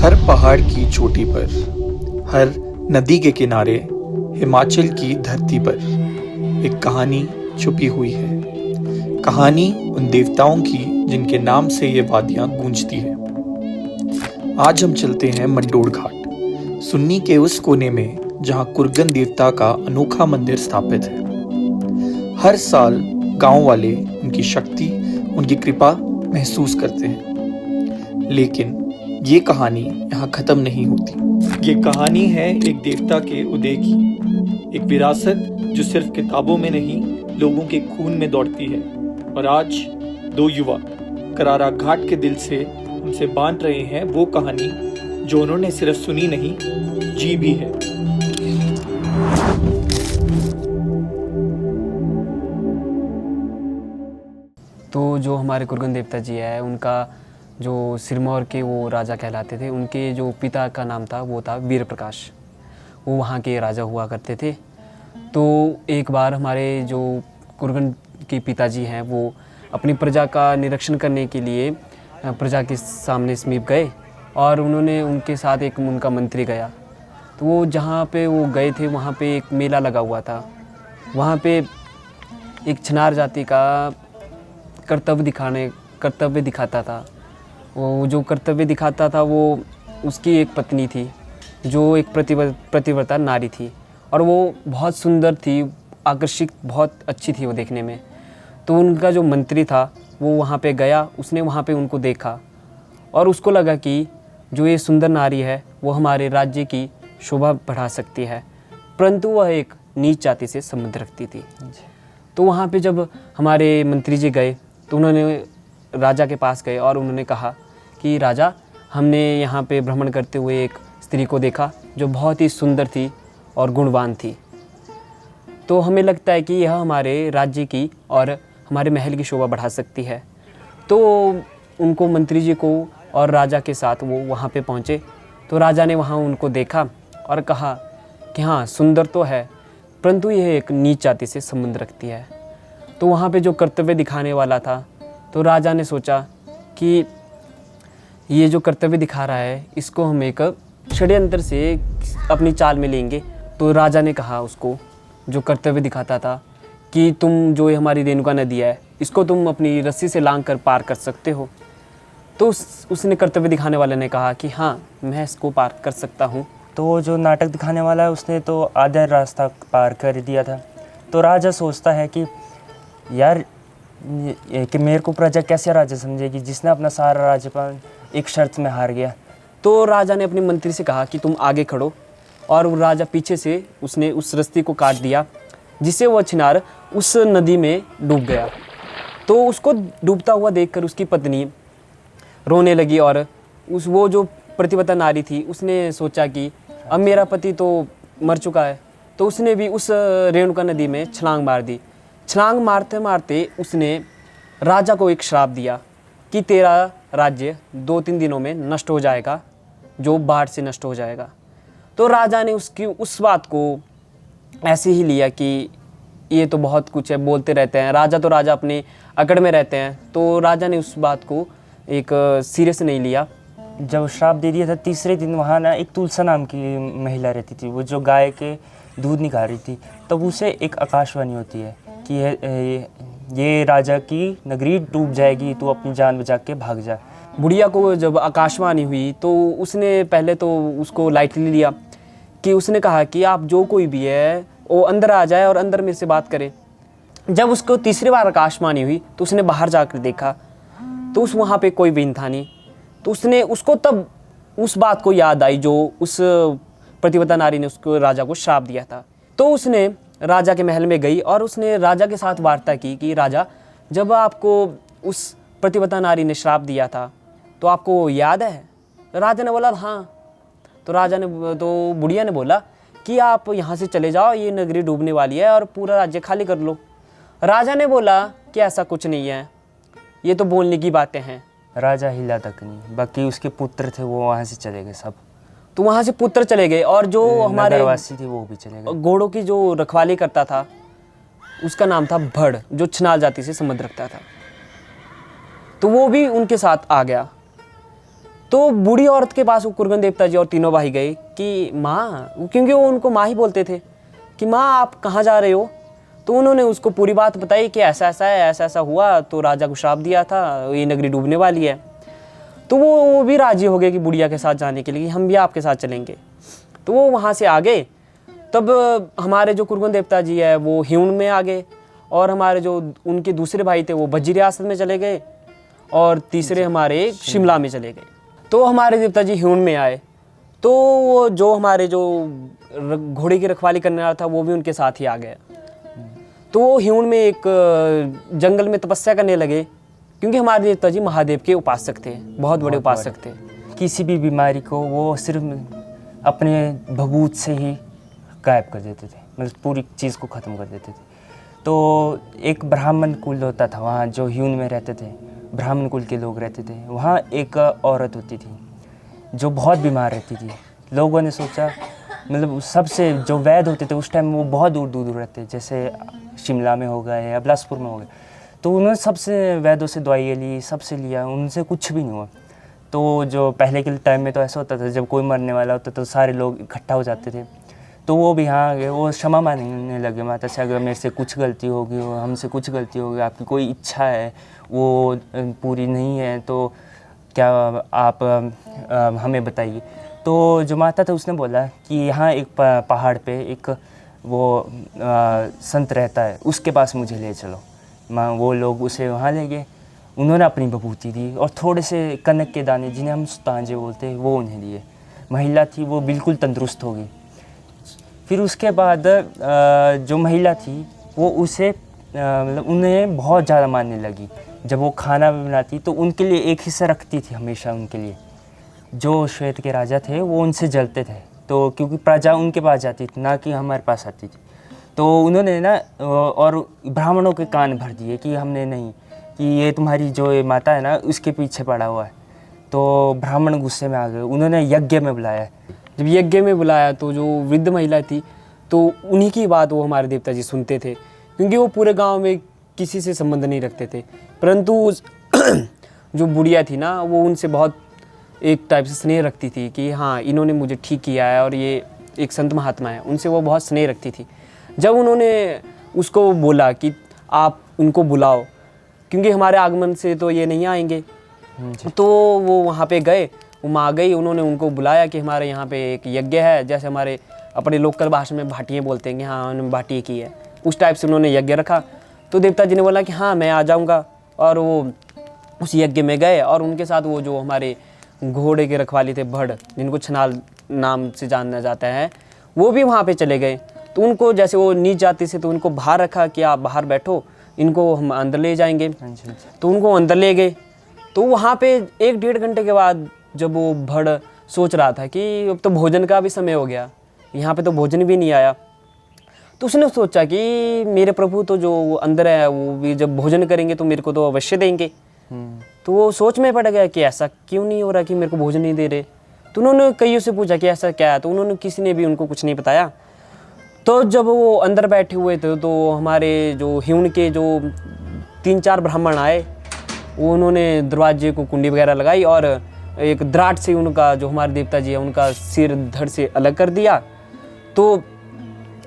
हर पहाड़ की चोटी पर, हर नदी के किनारे, हिमाचल की धरती पर एक कहानी छुपी हुई है। कहानी उन देवताओं की जिनके नाम से ये वादियां गूंजती है। आज हम चलते हैं मंडोर घाट, सुन्नी के उस कोने में जहां कुर्गन देवता का अनोखा मंदिर स्थापित है। हर साल गांव वाले उनकी शक्ति, उनकी कृपा महसूस करते हैं। लेकिन ये कहानी यहाँ खत्म नहीं होती। ये कहानी है एक देवता के उदय की, एक विरासत जो सिर्फ किताबों में नहीं, लोगों के खून में दौड़ती है। और आज दो युवा करारा घाट के दिल से उनसे बांट रहे हैं वो कहानी जो उन्होंने सिर्फ सुनी नहीं, जी भी है। तो जो हमारे कुर्गन देवता जी है, उनका जो सिरमौर के वो राजा कहलाते थे, उनके जो पिता का नाम था वो था वीर प्रकाश। वो वहाँ के राजा हुआ करते थे। तो एक बार हमारे जो कुर्गन के पिताजी हैं वो अपनी प्रजा का निरीक्षण करने के लिए प्रजा के सामने समीप गए और उन्होंने उनके साथ एक उनका मंत्री गया। तो वो जहाँ पे वो गए थे वहाँ पे एक मेला लगा हुआ था। वहाँ पे एक छनार जाति का कर्तव्य दिखाता था। वो जो कर्तव्य दिखाता था वो उसकी एक पत्नी थी जो एक प्रतिव्रता नारी थी और वो बहुत सुंदर थी, आकर्षित, बहुत अच्छी थी वो देखने में। तो उनका जो मंत्री था वो वहाँ पे गया, उसने वहाँ पे उनको देखा और उसको लगा कि जो ये सुंदर नारी है वो हमारे राज्य की शोभा बढ़ा सकती है, परंतु वह एक नीच जाति से संबंध रखती थी। तो वहाँ पे जब हमारे मंत्री जी गए तो उन्होंने राजा के पास गए और उन्होंने कहा कि राजा, हमने यहाँ पे भ्रमण करते हुए एक स्त्री को देखा जो बहुत ही सुंदर थी और गुणवान थी। तो हमें लगता है कि यह हमारे राज्य की और हमारे महल की शोभा बढ़ा सकती है। तो उनको मंत्री जी को और राजा के साथ वो वहाँ पे पहुँचे। तो राजा ने वहाँ उनको देखा और कहा कि हाँ, सुंदर तो है परंतु यह एक नीच जाति से संबंध रखती है। तो वहाँ पे जो कर्तव्य दिखाने वाला था, तो राजा ने सोचा कि ये जो कर्तव्य दिखा रहा है इसको हम एक षड्यंत्र से अपनी चाल में लेंगे। तो राजा ने कहा उसको, जो कर्तव्य दिखाता था, कि तुम जो ये हमारी रेणुका नदी है इसको तुम अपनी रस्सी से लांग कर पार कर सकते हो। तो उसने कर्तव्य दिखाने वाले ने कहा कि हाँ, मैं इसको पार कर सकता हूँ। तो जो नाटक दिखाने वाला है उसने तो आधा रास्ता पार कर दिया था। तो राजा सोचता है कि यार, कि मेरे को प्रजा कैसे राजा समझेगी जिसने अपना सारा राज्यपाल एक शर्त में हार गया। तो राजा ने अपने मंत्री से कहा कि तुम आगे खड़ो, और वो राजा पीछे से उसने उस रस्सी को काट दिया जिससे वह छिनार उस नदी में डूब गया। तो उसको डूबता हुआ देखकर उसकी पत्नी रोने लगी और वो जो प्रतिव्रता नारी थी उसने सोचा कि अब मेरा पति तो मर चुका है। तो उसने भी उस रेणुका नदी में छलांग मार दी। छलांग मारते मारते उसने राजा को एक श्राप दिया कि तेरा राज्य 2-3 दिनों में नष्ट हो जाएगा, जो बाढ़ से नष्ट हो जाएगा। तो राजा ने उसकी उस बात को ऐसे ही लिया कि ये तो बहुत कुछ है, बोलते रहते हैं राजा, तो राजा अपने अकड़ में रहते हैं। तो राजा ने उस बात को एक सीरियस नहीं लिया। जब श्राप दे दिया था, तीसरे दिन वहाँ ना एक तुलसा नाम की महिला रहती थी, वो जो गाय के दूध निकाल रही थी। तब उसे एक आकाशवाणी होती है कि ये राजा की नगरी डूब जाएगी, तू अपनी जान बचा के भाग जा। बुढ़िया को जब आकाशवाणी हुई तो उसने पहले तो उसको लाइटली लिया, कि उसने कहा कि आप जो कोई भी है वो अंदर आ जाए और अंदर मेरे से बात करे। जब उसको तीसरी बार आकाशवाणी हुई तो उसने बाहर जाकर देखा तो वहाँ पे कोई भी था नहीं। तो उसको तब उस बात को याद आई जो उस प्रतिव्रता नारी ने उसको राजा को श्राप दिया था। तो उसने राजा के महल में गई और उसने राजा के साथ वार्ता की कि राजा, जब आपको उस प्रतिव्रता नारी ने श्राप दिया था तो आपको याद है? राजा ने बोला हाँ। तो बुढ़िया ने बोला कि आप यहाँ से चले जाओ, ये नगरी डूबने वाली है और पूरा राज्य खाली कर लो। राजा ने बोला कि ऐसा कुछ नहीं है, ये तो बोलने की बातें हैं। राजा हिला तक नहीं, बाकी उसके पुत्र थे वो वहाँ से चले गए सब। तो वहाँ से पुत्र चले गए और जो हमारे नगरवासी थे वो भी चले गए। घोड़ों की जो रखवाली करता था उसका नाम था भड़, जो छनाल जाति से संबंध रखता था, तो वो भी उनके साथ आ गया। तो बूढ़ी औरत के पास वो कुरगन देवता जी और तीनों भाई गए कि माँ, क्योंकि वो उनको माँ ही बोलते थे, कि माँ आप कहाँ जा रहे हो। तो उन्होंने उसको पूरी बात बताई कि ऐसा ऐसा है, ऐसा ऐसा हुआ, तो राजा को श्राप दिया था, ये नगरी डूबने वाली है। तो वो भी राजी हो गए कि बुढ़िया के साथ जाने के लिए, हम भी आपके साथ चलेंगे। तो वो वहाँ से आ गए। तब हमारे जो कुरगन देवता जी है वो हिउन में आ गए, और हमारे जो उनके दूसरे भाई थे वो भज्जी रियासत में चले गए, और तीसरे हमारे शिमला में चले गए। तो हमारे देवता जी हिउन में आए। तो वो जो हमारे जो घोड़े की रखवाली करने वाला था वो भी उनके साथ ही आ गया। तो वो हिउन में एक जंगल में तपस्या करने लगे, क्योंकि हमारे देवता जी महादेव के उपासक थे, बहुत बड़े उपासक थे। किसी भी बीमारी को वो सिर्फ अपने भभूत से ही गायब कर देते थे, मतलब पूरी चीज़ को ख़त्म कर देते थे। तो एक ब्राह्मण कुल होता था वहाँ, जो ह्यून में रहते थे, ब्राह्मण कुल के लोग रहते थे वहाँ। एक औरत होती थी जो बहुत बीमार रहती थी। लोगों ने सोचा, मतलब सबसे जो वैद्य होते थे उस टाइम वो बहुत दूर दूर रहते, जैसे शिमला में हो गए या बिलासपुर में हो गए। तो उन्होंने सबसे वैद्यों से दवाइयाँ ली, सबसे लिया, उनसे कुछ भी नहीं हुआ। तो जो पहले के टाइम में तो ऐसा होता था, जब कोई मरने वाला होता तो सारे लोग इकट्ठा हो जाते थे। तो वो भी यहाँ आ गए, वो क्षमा मांगने लगे, माता से अगर मेरे से कुछ गलती होगी, हमसे कुछ गलती होगी, आपकी कोई इच्छा है वो पूरी नहीं है तो क्या आप हमें बताइए। तो जो माता था उसने बोला कि यहाँ एक पहाड़ पे एक वो संत रहता है, उसके पास मुझे ले चलो। वो लोग उसे वहाँ ले गए। उन्होंने अपनी बभूति दी और थोड़े से कनक के दाने, जिन्हें हम सुतांजे बोलते हैं, वो उन्हें दिए। महिला थी वो बिल्कुल तंदुरुस्त हो गई। फिर उसके बाद जो महिला थी वो उसे मतलब उन्हें बहुत ज़्यादा मानने लगी। जब वो खाना बनाती तो उनके लिए एक हिस्सा रखती थी हमेशा उनके लिए। जो श्वेत के राजा थे वो उनसे जलते थे, तो क्योंकि प्रजा उनके पास जाती थी ना कि हमारे पास आती थी। तो उन्होंने ना और ब्राह्मणों के कान भर दिए कि हमने नहीं, कि ये तुम्हारी जो ये माता है ना उसके पीछे पड़ा हुआ है। तो ब्राह्मण गुस्से में आ गए, उन्होंने यज्ञ में बुलाया। जब यज्ञ में बुलाया तो जो वृद्ध महिला थी तो उन्हीं की बात वो हमारे देवता जी सुनते थे, क्योंकि वो पूरे गांव में किसी से संबंध नहीं रखते थे। परंतु जो बुढ़िया थी ना वो उनसे बहुत एक टाइप से स्नेह रखती थी कि हाँ इन्होंने मुझे ठीक किया है और ये एक संत महात्मा है, उनसे वो बहुत स्नेह रखती थी। जब उन्होंने उसको बोला कि आप उनको बुलाओ, क्योंकि हमारे आगमन से तो ये नहीं आएंगे, तो वो वहाँ पे गए, वो माँ गई, उन्होंने उनको बुलाया कि हमारे यहाँ पे एक यज्ञ है, जैसे हमारे अपने लोकल भाषा में भाटिये बोलते हैं कि हाँ उन्होंने भाटिये की है, उस टाइप से उन्होंने यज्ञ रखा। तो देवता जी ने बोला कि हाँ मैं आ जाऊँगा, और वो उस यज्ञ में गए। और उनके साथ वो जो हमारे घोड़े के रखवाली थे भड़, जिनको छनाल नाम से जाना जाता है, वो भी वहाँ पे चले गए। तो उनको जैसे वो नीच जाति से, तो उनको बाहर रखा कि आप बाहर बैठो, इनको हम अंदर ले जाएंगे। तो उनको अंदर ले गए। तो वहाँ पे 1-1.5 घंटे के बाद जब वो भड़ सोच रहा था कि अब तो भोजन का भी समय हो गया, यहाँ पे तो भोजन भी नहीं आया, तो उसने सोचा कि मेरे प्रभु तो जो अंदर है वो भी जब भोजन करेंगे तो मेरे को तो अवश्य देंगे। तो वो सोच में पड़ गया कि ऐसा क्यों नहीं हो रहा कि मेरे को भोजन नहीं दे रहे। तो उन्होंने कईयों से पूछा कि ऐसा क्या है, तो उन्होंने किसी ने भी उनको कुछ नहीं बताया। तो जब वो अंदर बैठे हुए थे तो हमारे जो ह्यून के जो 3-4 ब्राह्मण आए, वो उन्होंने दरवाजे को कुंडी वगैरह लगाई और एक दराट से उनका जो हमारे देवता जी है उनका सिर धड़ से अलग कर दिया, तो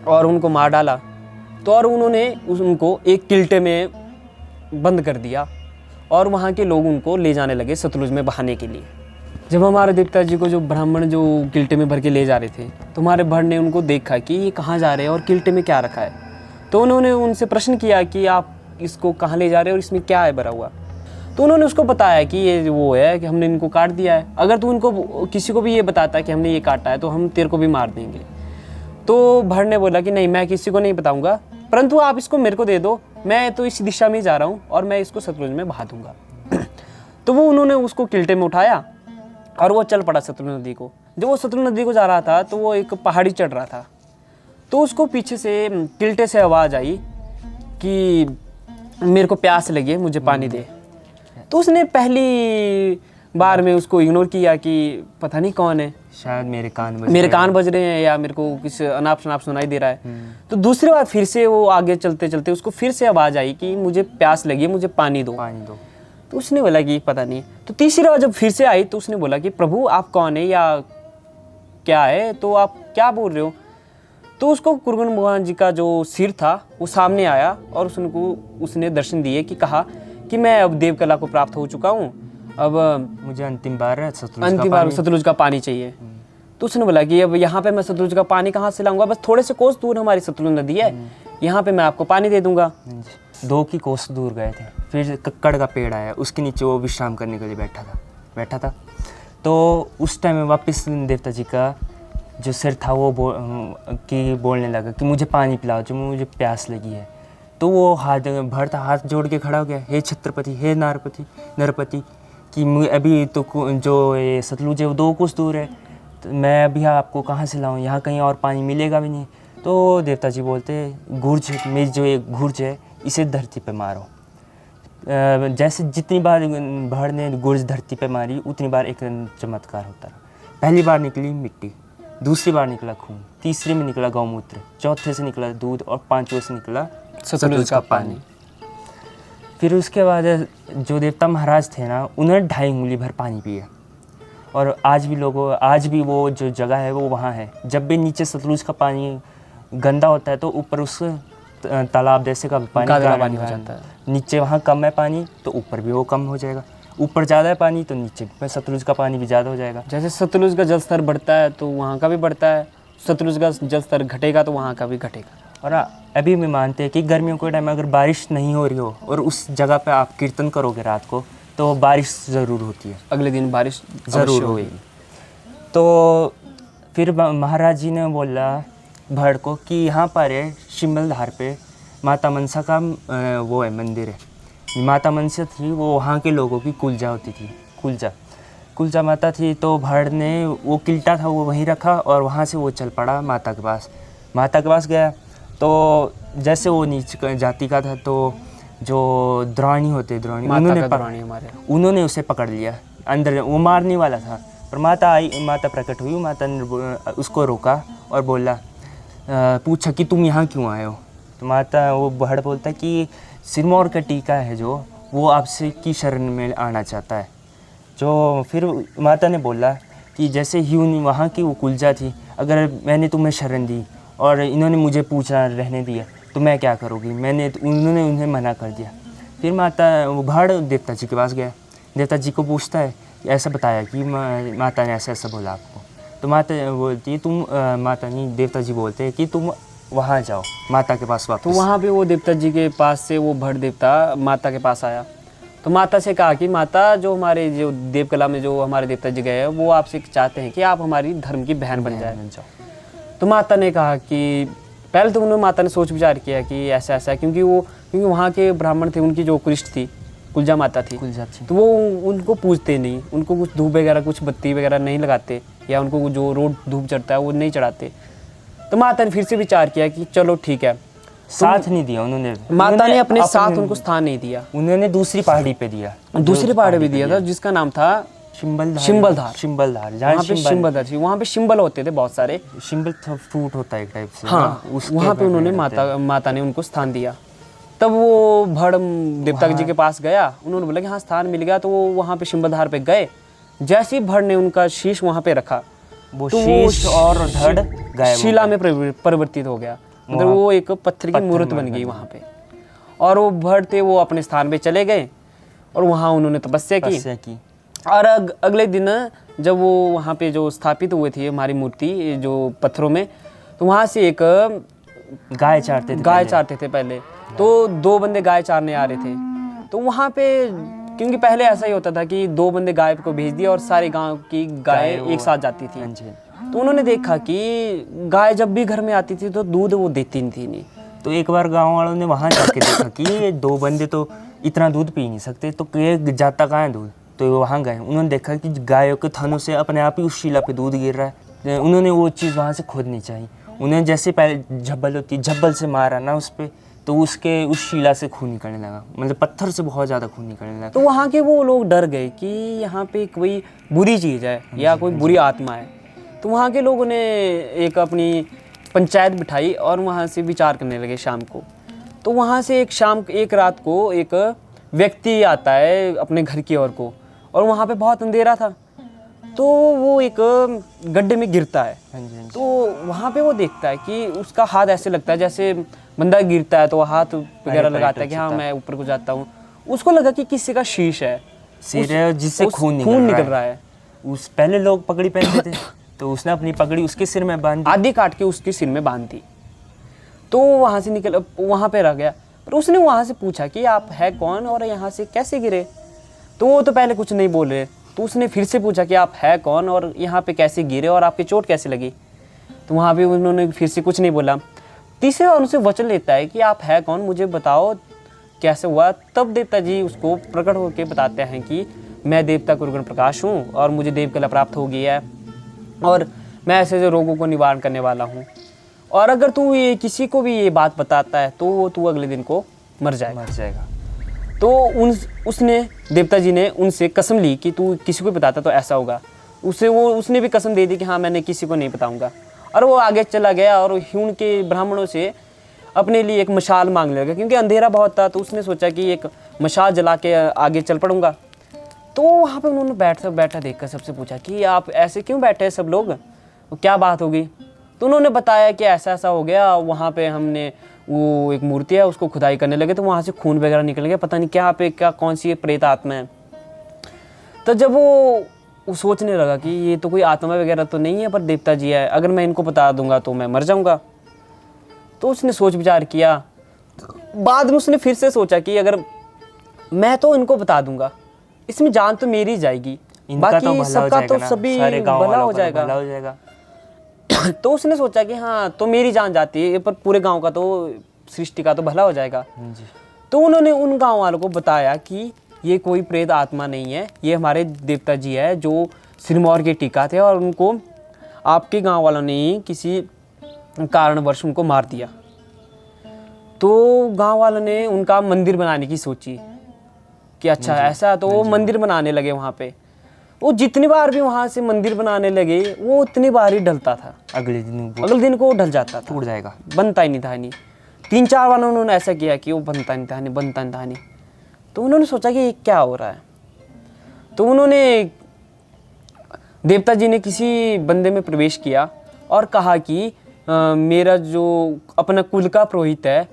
और उनको मार डाला। तो और उन्होंने उनको एक किल्टे में बंद कर दिया और वहाँ के लोग उनको ले जाने लगे सतलुज में बहाने के लिए। जब हमारे देवता जी को जो ब्राह्मण जो किल्टे में भर के ले जा रहे थे, तो हमारे भड़ ने उनको देखा कि ये कहाँ जा रहे हैं और किल्टे में क्या रखा है। तो उन्होंने उनसे प्रश्न किया कि आप इसको कहाँ ले जा रहे हैं और इसमें क्या है भरा हुआ। तो उन्होंने उसको बताया कि ये वो है कि हमने इनको काट दिया है, अगर तू इनको किसी को भी ये बताता है कि हमने ये काटा है तो हम तेरे को भी मार देंगे। तो भड़ ने बोला कि नहीं, मैं किसी को नहीं बताऊँगा, परंतु आप इसको मेरे को दे दो, मैं तो इस दिशा में जा रहा हूँ और मैं इसको सतलुज में बहा दूंगा। तो वो उन्होंने उसको किल्टे में उठाया और वो चल पड़ा सतलुज नदी को। जब वो सतलुज नदी को जा रहा था तो वो एक पहाड़ी चढ़ रहा था, तो उसको पीछे से किल्टे से आवाज़ आई कि मेरे को प्यास लगी है, मुझे पानी दे। तो उसने पहली बार में उसको इग्नोर किया कि पता नहीं कौन है, शायद मेरे कान बज रहे हैं या मेरे को कुछ अनाप शनाप सुनाई दे रहा है। तो दूसरी बार फिर से वो आगे चलते चलते उसको फिर से आवाज़ आई कि मुझे प्यास लगी है, मुझे पानी दो। तो उसने बोला कि पता नहीं। तो तीसरी बार जब फिर से आई तो उसने बोला कि प्रभु आप कौन है या क्या है, तो आप क्या बोल रहे हो। तो उसको कुरगन भगवान जी का जो सिर था वो सामने आया और उसने दर्शन दिए कि कहा कि मैं अब देवकला को प्राप्त हो चुका हूँ, अब मुझे अंतिम बार सतलुज का पानी चाहिए। तो उसने बोला कि अब यहाँ पे मैं सतलुज का पानी कहाँ से लाऊंगा, बस थोड़े से कोस दूर हमारी सतलुज नदी है, यहाँ पे मैं आपको पानी दे दूंगा। 2 की कोस दूर गए थे, फिर कक्कड़ का पेड़ आया, उसके नीचे वो विश्राम करने के लिए बैठा था। तो उस टाइम में वापस देवता जी का जो सिर था वो बोलने लगा कि मुझे पानी पिलाओ, जो मुझे प्यास लगी है। तो वो भरत हाथ जोड़ के खड़ा हो गया, हे छत्रपति, हे नरपति कि अभी तो जो ये सतलुज है वो 2 कोस दूर है, तो मैं अभी आपको कहाँ से लाऊं, यहाँ कहीं और पानी मिलेगा भी नहीं। तो देवता जी बोलते गुर्ज, मेरी जो एक गुर्ज है इसे धरती पे मारो। जैसे जितनी बार भर ने गुर्ज धरती पे मारी उतनी बार एक चमत्कार होता रहा। पहली बार निकली मिट्टी, दूसरी बार निकला खून, तीसरे में निकला गौमूत्र, चौथे से निकला दूध और 5वें से निकला सतलुज का पानी। फिर उसके बाद जो देवता महाराज थे ना, उन्होंने 2.5 उंगली भर पानी पिया। और आज भी वो जो जगह है वो वहाँ है। जब भी नीचे सतलुज का पानी गंदा होता है तो ऊपर उस तालाब जैसे का पानी हो जाता है। नीचे वहाँ कम है पानी तो ऊपर भी वो कम हो जाएगा, ऊपर ज़्यादा है पानी तो नीचे सतलुज का पानी भी ज़्यादा हो जाएगा। जैसे सतलुज का जल स्तर बढ़ता है तो वहाँ का भी बढ़ता है, सतलुज का जल स्तर घटेगा तो वहाँ का भी घटेगा। और अभी भी मानते हैं कि गर्मियों के टाइम में अगर बारिश नहीं हो रही हो और उस जगह पे आप कीर्तन करोगे रात को तो बारिश ज़रूर होती है, अगले दिन बारिश ज़रूर होगी। तो फिर महाराज जी ने बोला भड़ को कि यहाँ पर है शिमलधार पे माता मनसा का वो है मंदिर है। माता मनसा थी वो वहाँ के लोगों की कुलजा होती थी, कुलजा माता थी। तो भड़ ने वो किल्टा था वो वहीं रखा और वहाँ से वो चल पड़ा माता के पास गया। तो जैसे वो नीच जाति का था तो जो द्रोणी होते उन्होंने उसे पकड़ लिया, अंदर वो मारने वाला था। पर माता प्रकट हुई, माता ने उसको रोका और बोला पूछा कि तुम यहाँ क्यों आए हो। तो वो भड़ बोलता कि सिरमौर का टीका है जो वो आपसे की शरण में आना चाहता है। जो फिर माता ने बोला कि जैसे ही वहाँ की वो कुलजा थी, अगर मैंने तुम्हें शरण दी और इन्होंने मुझे पूछना रहने दिया तो मैं क्या करूँगी, उन्होंने उन्हें मना कर दिया। फिर वो भड़ देवता जी के पास गया, देवता जी को पूछता है ऐसा बताया कि माता ने ऐसा बोला आपको। तो माता बोलती है देवता जी बोलते हैं कि तुम वहाँ जाओ माता के पास वापस। तो वहाँ पे वो देवता जी के पास से वो भड़ देवता माता के पास आया। तो माता से कहा कि माता जो हमारे जो देवकला में जो हमारे देवता जी गए हैं वो आपसे चाहते हैं कि आप हमारी धर्म की बहन बन जाए। तो माता ने कहा कि पहले तो माता ने सोच विचार किया कि ऐसा ऐसा, क्योंकि वहाँ के ब्राह्मण थे, उनकी जो कुरिष्ट थी कुलजा माता थी, तो वो उनको पूजते नहीं, उनको कुछ धूप वगैरह कुछ बत्ती वगैरह नहीं लगाते या उनको जो रोड धूप चढ़ता है वो नहीं चढ़ाते। तो माता ने फिर से विचार किया कि चलो ठीक है, साथ नहीं दिया उन्होंने, माता ने अपने साथ उनको स्थान नहीं दिया, उन्होंने दूसरी पहाड़ी पे दिया, दूसरी पहाड़ी पे दिया था जिसका नाम था शिम्बलधार। जहाँ पे शिम्बलधार थी, वहाँ पे शिम्बल होते थे बहुत सारे, शिम्बल फ्रूट होता है एक टाइप से। हाँ, वहाँ पे उन्होंने माता ने उनको स्थान दिया। तब वो भड़ देवता जी के पास गया, उन्होंने बोला कि हाँ स्थान मिल गया। तो वो वहाँ पे शिम्बलधार पे गए, जैसे ही भड़ ने उनका शीश वहाँ पे रखा वो शीश और धड़ गायब शिला में परिवर्तित हो गया, मतलब वो एक पत्थर की मूर्त बन गई वहाँ पे। और वो भड़ थे वो अपने स्थान पे चले गए और वहाँ उन्होंने तपस्या की। और अगले दिन जब वो वहाँ पे जो स्थापित हुए थे हमारी मूर्ति जो पत्थरों में, तो वहाँ से एक गाय चारते थे पहले। तो 2 बंदे गाय चारने आ रहे थे। तो वहाँ पे क्योंकि पहले ऐसा ही होता था कि 2 बंदे गाय को भेज दिया और सारे गांव की गाय एक साथ जाती थी। तो उन्होंने देखा कि गाय जब भी घर में आती थी तो दूध वो देती नहीं। तो एक बार गांव वालों ने वहाँ जाके देखा कि ये 2 बंदे तो इतना दूध पी नहीं सकते, तो ये जाता कहाँ है दूध। तो वहाँ गए, उन्होंने देखा कि गायों के थनों से अपने आप ही उस शिला पे दूध गिर रहा है। उन्होंने वो चीज़ वहाँ से खोदनी चाहिए। उन्हें जैसे पहले झब्बल होती है, झब्बल से मारा ना उस पर, तो उस शिला से खून निकलने लगा, मतलब पत्थर से बहुत ज़्यादा खून निकलने लगा। तो वहाँ के वो लोग डर गए कि यहाँ पे कोई बुरी चीज़ है या कोई बुरी आत्मा है। तो वहाँ के लोगों ने एक अपनी पंचायत बिठाई और वहाँ से विचार करने लगे शाम को। तो वहाँ से एक रात को एक व्यक्ति आता है अपने घर की ओर को, और वहाँ पे बहुत अंधेरा था, तो वो एक गड्ढे में गिरता है। हाँ जी, हाँ जी। तो वहाँ पे वो देखता है कि उसका हाथ ऐसे लगता है जैसे बंदा गिरता है तो हाथ वगैरह लगाता है कि हाँ मैं ऊपर को जाता हूँ। उसको लगा कि किसी का शीश है, सिर है जिससे खून निकल रहा है। उस पहले लोग पगड़ी पहनते थे तो उसने अपनी पगड़ी उसके सिर में बांध दी, आधी काट के उसके सिर में बांध दी। तो वहाँ से निकल, वहाँ पे रह गया। पर उसने वहाँ से पूछा कि आप है कौन और यहाँ से कैसे गिरे? तो वो तो पहले कुछ नहीं बोल रहे। तो उसने फिर से पूछा कि आप है कौन और यहाँ पे कैसे गिरे और आपकी चोट कैसे लगी? तो वहाँ पे उन्होंने फिर से कुछ नहीं बोला। तीसरे बार उनसे वचन लेता है कि आप है कौन, मुझे बताओ कैसे हुआ। तब देवता जी उसको प्रकट होकर बताते हैं कि मैं देवता कुरुगण प्रकाश हूँ और मुझे देव कला प्राप्त हो गई है और मैं ऐसे ऐसे रोगों को निवारण करने वाला हूँ, और अगर तू ये किसी को भी ये बात बताता है तो तू अगले दिन को मर जाएगा। तो उसने देवता जी ने उनसे कसम ली कि तू किसी को बताता तो ऐसा होगा। उसने भी कसम दे दी कि हाँ मैंने किसी को नहीं बताऊंगा। और वो आगे चला गया और ह्यूण के ब्राह्मणों से अपने लिए एक मशाल मांगने लगा, क्योंकि अंधेरा बहुत था। तो उसने सोचा कि एक मशाल जला के आगे चल पड़ूंगा। तो वहाँ पे उन्होंने बैठा देखकर सबसे पूछा कि आप ऐसे क्यों बैठे हैं सब लोग, क्या बात होगी? तो उन्होंने बताया कि ऐसा ऐसा हो गया, वहाँ पे हमने वो एक मूर्ति है उसको खुदाई करने लगे तो वहाँ से खून वगैरह निकल गया, पता नहीं क्या कौन सी प्रेत आत्मा है। तो जब वो सोचने लगा कि ये तो कोई आत्मा वगैरह तो नहीं है पर देवता जी है, अगर मैं इनको बता दूंगा तो मैं मर जाऊंगा। तो उसने सोच विचार किया। बाद में उसने फिर से सोचा कि अगर मैं तो इनको बता दूंगा इसमें जान तो मेरी जाएगी, बाकी सबका तो सभी भला हो जाएगा। तो उसने सोचा कि हाँ तो मेरी जान जाती है पर पूरे गांव का तो, सृष्टि का तो भला हो जाएगा। तो उन्होंने उन गांव वालों को बताया कि ये कोई प्रेत आत्मा नहीं है, ये हमारे देवता जी है जो सिरमौर के टीका थे और उनको आपके गांव वालों ने ही किसी कारणवश उनको मार दिया। तो गांव वालों ने उनका मंदिर बनाने की सोची कि अच्छा ऐसा, तो वो मंदिर बनाने लगे वहाँ पे। वो जितनी बार भी वहाँ से मंदिर बनाने लगे वो उतनी बार ही ढलता था, अगले दिन को ढल जाता था, टूट जाएगा, बनता ही नहीं था। 3-4 बार उन्होंने ऐसा किया कि वो बनता नहीं था। तो उन्होंने सोचा कि ये क्या हो रहा है। तो उन्होंने, देवता जी ने किसी बंदे में प्रवेश किया और कहा कि मेरा जो अपना कुल का पुरोहित है,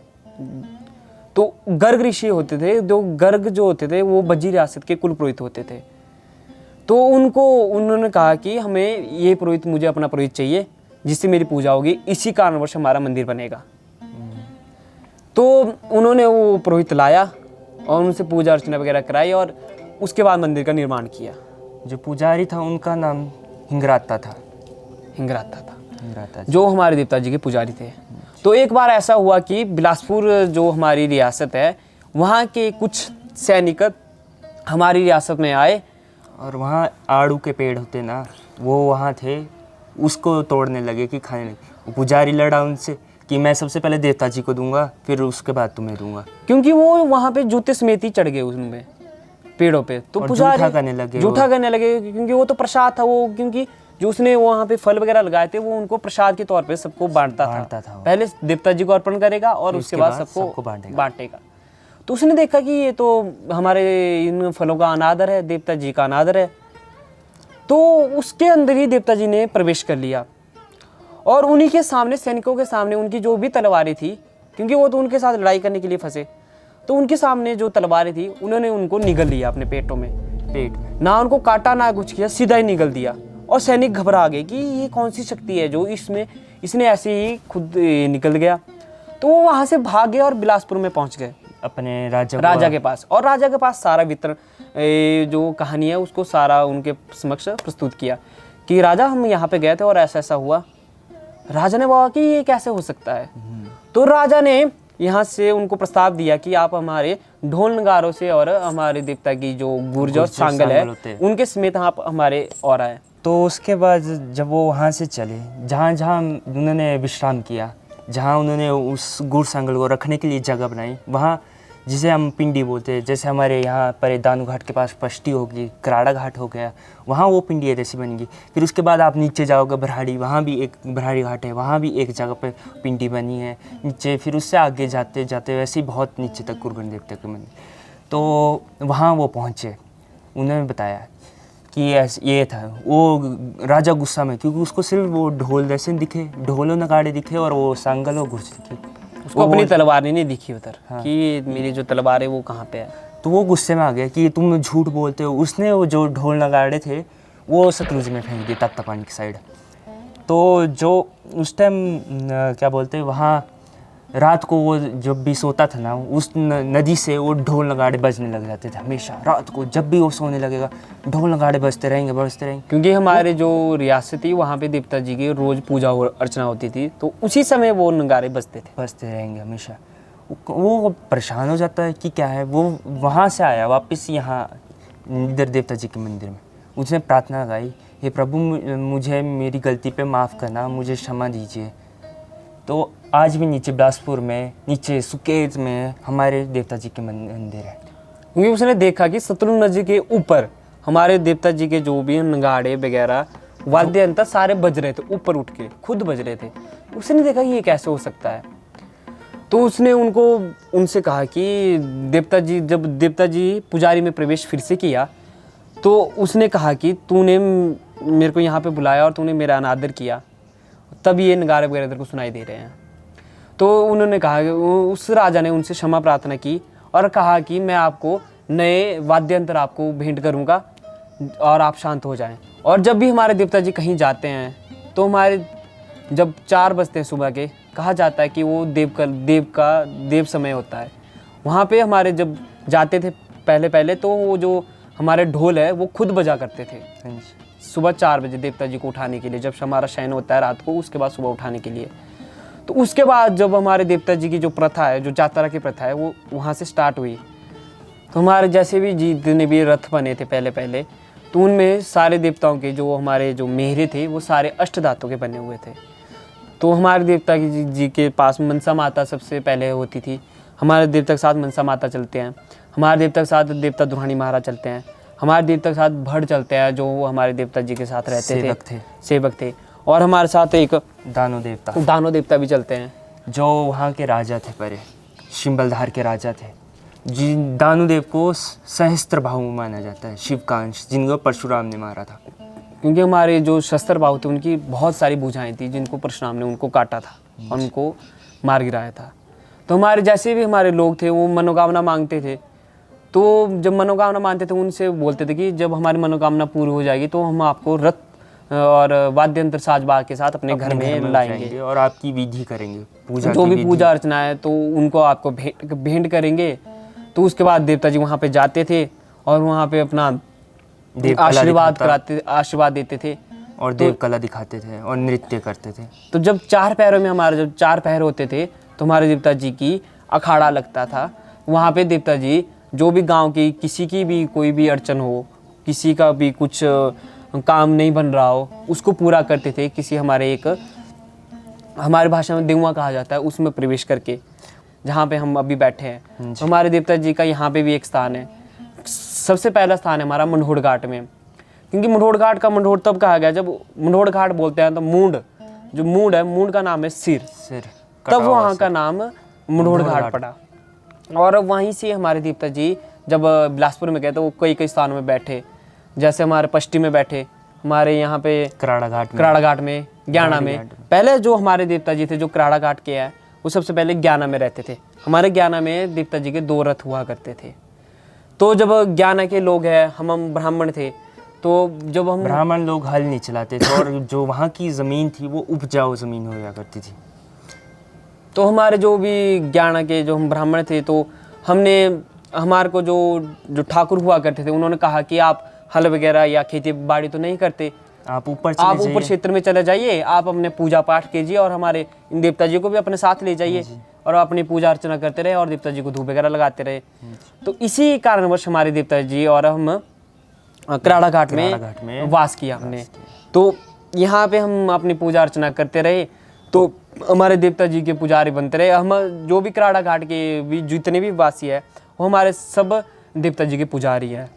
तो गर्ग ऋषि होते थे, गर्ग जो होते थे वो बज्जी रियासत के कुल पुरोहित होते थे। तो उन्होंने कहा कि हमें ये पुरोहित, मुझे अपना पुरोहित चाहिए जिससे मेरी पूजा होगी, इसी कारणवश हमारा मंदिर बनेगा। तो उन्होंने वो पुरोहित लाया और उनसे पूजा अर्चना वगैरह कराई और उसके बाद मंदिर का निर्माण किया। जो पुजारी था उनका नाम हिंगराता था, जो हमारे देवता जी के पुजारी थे। तो एक बार ऐसा हुआ कि बिलासपुर जो हमारी रियासत है वहाँ के कुछ सैनिक हमारी रियासत में आए और वहाँ आड़ू के पेड़ होते ना, वो वहाँ थे, उसको तोड़ने लगे कि खाने लगे। पुजारी लड़ा उनसे कि मैं सबसे पहले देवता जी को दूंगा फिर उसके बाद तुम्हें दूंगा, क्योंकि वो वहाँ पे जूते समेत ही चढ़ गए उनमें पेड़ों पे। तो पुजारी जूठा करने लगे क्योंकि वो तो प्रसाद था, वो क्योंकि जो उसने वहाँ पे फल वगैरह लगाए थे वो उनको प्रसाद के तौर पे सबको बांटता था। पहले देवता जी को अर्पण करेगा और उसके बाद सबको बांटेगा। तो उसने देखा कि ये तो हमारे इन फलों का अनादर है, देवता जी का अनादर है। तो उसके अंदर ही देवता जी ने प्रवेश कर लिया और उन्हीं के सामने, सैनिकों के सामने, उनकी जो भी तलवारें थी, क्योंकि वो तो उनके साथ लड़ाई करने के लिए फंसे, तो उनके सामने जो तलवारें थी उन्होंने उनको निगल लिया अपने पेटों में। ना उनको काटा ना कुछ किया, सीधा ही निगल दिया। और सैनिक घबरा गए कि ये कौन सी शक्ति है जो इसने ऐसे ही खुद निकल गया। तो वो वहाँ से भाग गए और बिलासपुर में पहुँच गए अपने राजा के पास। और राजा के पास सारा वितरण जो कहानी है उसको सारा उनके समक्ष प्रस्तुत किया कि राजा हम यहाँ पे गए थे और ऐसा ऐसा हुआ। राजा ने बोला कि ये कैसे हो सकता है। तो राजा ने यहाँ से उनको प्रस्ताव दिया कि आप हमारे ढोल नगारों से और हमारे देवता की जो गुर्ज और सांगल है उनके समेत आप हमारे और आए। तो उसके बाद जब वो वहाँ से चले, जहाँ जहाँ उन्होंने विश्राम किया, जहाँ उन्होंने उस गुड़ सांगल को रखने के लिए जगह बनाई, वहाँ जिसे हम पिंडी बोलते हैं, जैसे हमारे यहाँ पर दानू घाट के पास पष्टी होगी, कराड़ा घाट हो गया, वहाँ वो पिंडी जैसी बनेगी। फिर उसके बाद आप नीचे जाओगे भराड़ी, वहाँ भी एक भराड़ी घाट है, वहाँ भी एक जगह पे पिंडी बनी है नीचे। फिर उससे आगे जाते जाते वैसे ही बहुत नीचे तक कुरुगण देवता के मंदिर। तो वहाँ वो पहुँचे, उन्होंने बताया कि ये था। वो राजा गुस्सा में, क्योंकि उसको सिर्फ वो ढोल जैसे दिखे, ढोल नगाड़े दिखे और वो सांगल और घुस दिखी। उसको अपनी तलवार नहीं दिखी उधर कि मेरी जो तलवार है वो कहाँ पे है। तो वो गुस्से में आ गया कि तुम झूठ बोलते हो। उसने वो जो ढोल नगाड़े थे वो सतलुज में फेंक दिए, तप्तपानी की साइड। तो जो उस टाइम क्या बोलते हैं, वहाँ रात को वो जब भी सोता था ना, उस नदी से वो ढोल नगाड़े बजने लग जाते थे हमेशा। रात को जब भी वो सोने लगेगा ढोल नगाड़े बजते रहेंगे। क्योंकि हमारे जो रियासत थी वहाँ पे देवता जी की रोज़ पूजा अर्चना होती थी, तो उसी समय वो नगाड़े बजते रहेंगे हमेशा। वो परेशान हो जाता है कि क्या है। वो वहाँ से आया वापस यहाँ इधर देवता जी के मंदिर में, उसने प्रार्थना गाई, हे प्रभु मुझे मेरी गलती पे माफ़ करना, मुझे क्षमा दीजिए। तो आज भी नीचे बिलासपुर में, नीचे सुकेत में हमारे देवता जी के मंदिर है। क्योंकि उसने देखा कि सतलुज नदी के ऊपर हमारे देवता जी के जो भी नगाड़े वगैरह वाद्य यंत्र सारे बज रहे थे, ऊपर उठ के खुद बज रहे थे। उसने देखा ये कैसे हो सकता है। तो उसने उनसे कहा कि जब देवता जी पुजारी में प्रवेश फिर से किया, तो उसने कहा कि तूने मेरे को यहाँ पे बुलाया और तूने मेरा अनादर किया, तब ये नगाड़े वगैरह तेरे को सुनाई दे रहे हैं। तो उन्होंने कहा कि उस राजा ने उनसे क्षमा प्रार्थना की और कहा कि मैं आपको नए वाद्य यंत्र आपको भेंट करूँगा और आप शांत हो जाएं। और जब भी हमारे देवता जी कहीं जाते हैं तो हमारे जब 4 बजते हैं सुबह के, कहा जाता है कि वो देव समय होता है। वहाँ पे हमारे जब जाते थे पहले तो वो जो हमारे ढोल है वो खुद बजा करते थे सुबह 4 बजे देवता जी को उठाने के लिए। जब हमारा शयन होता है रात को, उसके बाद सुबह उठाने के लिए। तो उसके बाद जब हमारे देवता जी की जो प्रथा है, जो जातरा की प्रथा है, वो वहाँ से स्टार्ट हुई। तो हमारे जैसे भी जितने भी रथ बने थे पहले, तो उनमें सारे देवताओं के जो हमारे जो मेहरे थे वो सारे अष्टधातु के बने हुए थे। तो हमारे देवता जी के पास मनसा माता सबसे पहले होती थी। हमारे देवता के साथ मनसा माता चलते हैं, हमारे देवता के साथ देवता दुरानी महाराज चलते हैं, हमारे देवता के साथ भड़ चलते हैं जो हमारे देवता जी के साथ रहते सेवक थे। और हमारे साथ एक दानो देवता भी चलते हैं जो वहाँ के राजा थे, परे शिम्बलधार के राजा थे। जिन दानुदेव को सहस्त्र बाहु माना जाता है, शिव का अंश, जिनको परशुराम ने मारा था। क्योंकि हमारे जो शस्त्र बाहु थे उनकी बहुत सारी भुजाएं थी जिनको परशुराम ने उनको काटा था और उनको मार गिराया था। तो हमारे जैसे भी हमारे लोग थे वो मनोकामना मांगते थे। तो जब मनोकामना मानते थे उनसे बोलते थे कि जब हमारी मनोकामना पूरी हो जाएगी तो हम आपको रथ और वाद्य यंत्र साज बाज के साथ अपने घर में लाएंगे और आपकी विधि करेंगे, पूजा जो भी पूजा अर्चना है तो उनको आपको भेंट करेंगे। तो उसके बाद देवता जी वहाँ पे जाते थे और वहाँ पे अपना आशीर्वाद देते थे और देव कला दिखाते थे और नृत्य करते थे। तो जब 4 पहरों में हमारे जब 4 पहर होते थे तो हमारे देवता जी की अखाड़ा लगता था। वहाँ पे देवता जी जो भी गांव की किसी की भी कोई भी अड़चन हो, किसी का भी कुछ काम नहीं बन रहा हो, उसको पूरा करते थे। किसी हमारे भाषा में देउआ कहा जाता है, उसमें प्रवेश करके जहाँ पे हम अभी बैठे हैं। तो हमारे देवता जी का यहाँ पे भी एक स्थान है। सबसे पहला स्थान है हमारा मंढोड़ घाट में, क्योंकि मंढोड़ घाट का मंढोड़ तब कहा गया जब मंढोड़ घाट बोलते हैं तो मूंड है, मूंड का नाम है सिर, तब वहाँ का नाम मंढोड़ घाट पड़ा। और वहीं से हमारे देवता जी जब बिलासपुर में गए तो वो कई स्थानों में बैठे, जैसे हमारे पष्टी में बैठे, हमारे यहाँ पे कराड़ा घाट में, ज्ञाना में। पहले जो हमारे देवता जी थे जो कराड़ा घाट के हैं वो सबसे पहले ज्ञाना में रहते थे। हमारे ज्ञाना में देवता जी के 2 रथ हुआ करते थे। तो जब ज्ञाना के लोग हैं, हम ब्राह्मण थे, तो जब हम ब्राह्मण लोग हल नहीं चलाते थे और जो वहाँ की ज़मीन थी वो उपजाऊ ज़मीन हो जाया करती थी। तो हमारे जो भी ज्ञाना के जो हम ब्राह्मण थे तो हमारे को जो ठाकुर हुआ करते थे उन्होंने कहा कि आप हल वगैरह या खेती बाड़ी तो नहीं करते, आप ऊपर क्षेत्र में चले जाइए, आप अपने पूजा पाठ कीजिए और हमारे इन देवता जी को भी अपने साथ ले जाइए और अपनी पूजा अर्चना करते रहे और देवता जी को धूप वगैरह लगाते रहे। तो इसी कारणवश हमारे देवता जी और हम कराड़ा घाट में वास किया हमने। तो यहाँ पे हम अपनी पूजा अर्चना करते रहे, तो हमारे देवता जी के पुजारी बनते रहे। हम जो भी कराड़ा घाट के भी जितने भी वासी है वो हमारे सब देवता जी के पुजारी है।